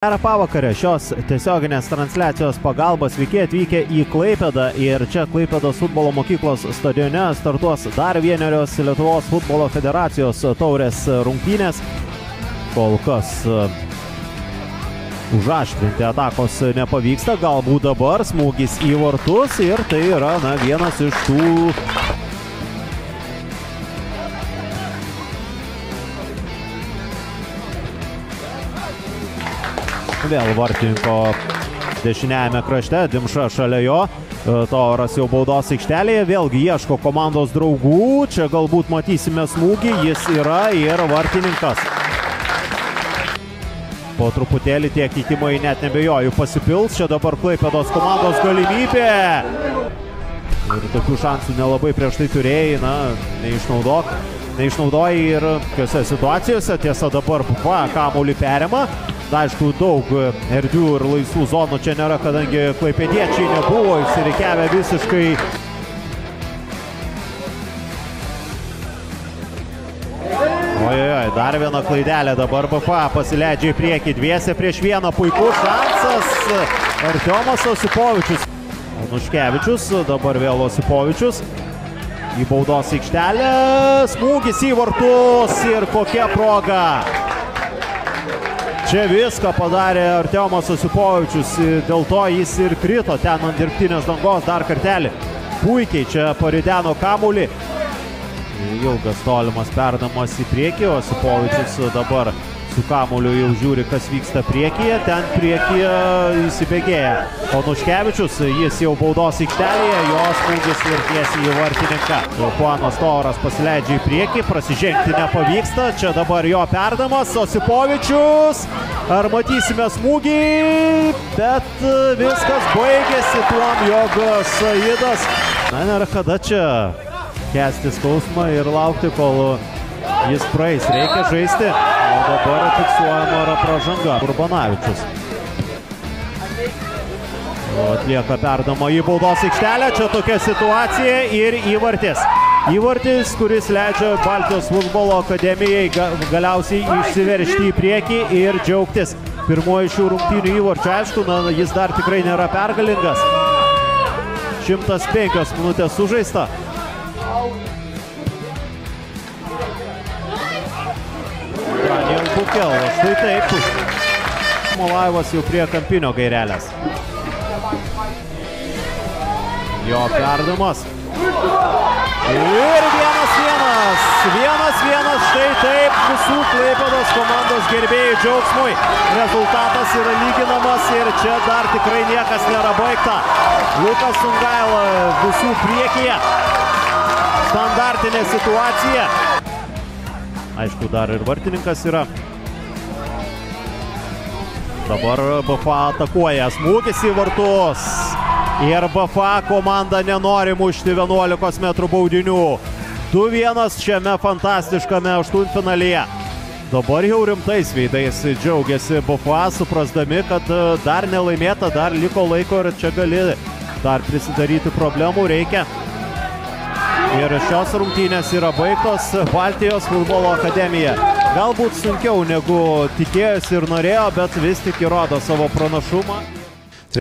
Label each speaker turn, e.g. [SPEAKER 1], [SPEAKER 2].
[SPEAKER 1] Gerą pavakarę šios tiesioginės transliacijos pagalbos sveiki atvykę į Klaipėdą ir čia Klaipėdos futbolo mokyklos stadione startuos dar vienerios Lietuvos futbolo federacijos taurės rungtynės. Kol kas užaštrinti atakos nepavyksta, galbūt dabar smūgis į vartus ir tai yra vienas iš tų vėl vartininko dešiniajame krašte, Dimša šalia jo, Tauras jau baudos aikštelėje, vėlgi ieško komandos draugų, čia galbūt matysime smūgį, jis yra ir vartininkas. Po truputėlį tie keitimai net nebejoju pasipils, čia dabar Klaipėdos komandos galimybė. Ir tokių šansų nelabai prieš tai turėjai, neišnaudoji ir tokiose situacijose, tiesa dabar kamuolį perima. Aišku, daug erdvių ir laisvų zonų čia nėra, kadangi klaipėdiečiai nebuvo išsirikiavę visiškai. Ojojoj, dar viena klaidelė, dabar BFA pasileidžia į priekį, dviese prieš vieną, puikus šansas. Artiomas Osipovičius. Nuškevičius, dabar vėl Osipovičius. Į baudos aikštelę, smūgis į vartus ir kokia proga. Čia viską padarė Artiomas Osipovičius, dėl to jis ir krito ten ant dirbtinės dangos dar kartelį. Puikiai čia parideno kamuolį. Ilgas tolimas perdamas į priekį, Osipovičius dabar su kamuoliu jau žiūri, kas vyksta priekyje, ten priekyje įsibėgėja. O Nuškevičius, jis jau baudos aikštelėje, jo smūgis ir tiesiai į vartininką. Juanas Tauras pasileidžia į priekį, prasižengti nepavyksta, čia dabar jo perdamas, Osipovičius. Ar matysime smūgį, bet viskas baigėsi tuom, jog Saidas. Nėra kada čia kęsti skausmą ir laukti, kol jis praeis. Reikia žaisti, o dabar fiksuojama yra pražanga. Urbanavičius atlieka perdamą į baudos aikštelę, čia tokia situacija ir įvartis. Įvartis, kuris leidžia Baltijos futbolo akademijai galiausiai išsiveržti į priekį ir džiaugtis pirmoji šių rungtynių įvarčių. Aišku, jis dar tikrai nėra pergalingas. 105 minutės sužaista. Daniel Bukel, štai taip. Molaivas jau prie kampinio gairelės. Jo perdamas. Ir 1-1. 1-1, štai taip visų Klaipėdos komandos gerbėjų džiaugsmui. Rezultatas yra lyginamas ir čia dar tikrai niekas nėra baigta. Lukas Sungaila visų priekyje. Standartinė situacija. Aišku, dar ir vartininkas yra. Dabar BFA atakuoja, smūgis į vartus. Ir BFA komanda nenori mušti 11 metrų baudinių. 2-1 šiame fantastiškame aštuntfinalyje. Dabar jau rimtais veidais džiaugiasi BFA, suprasdami, kad dar nelaimėta, dar liko laiko ir čia gali dar prisidaryti problemų, reikia. Ir šios rungtynės yra baigtos. Baltijos futbolo akademija galbūt sunkiau negu tikėjosi ir norėjo, bet vis tik įrodo savo pranašumą.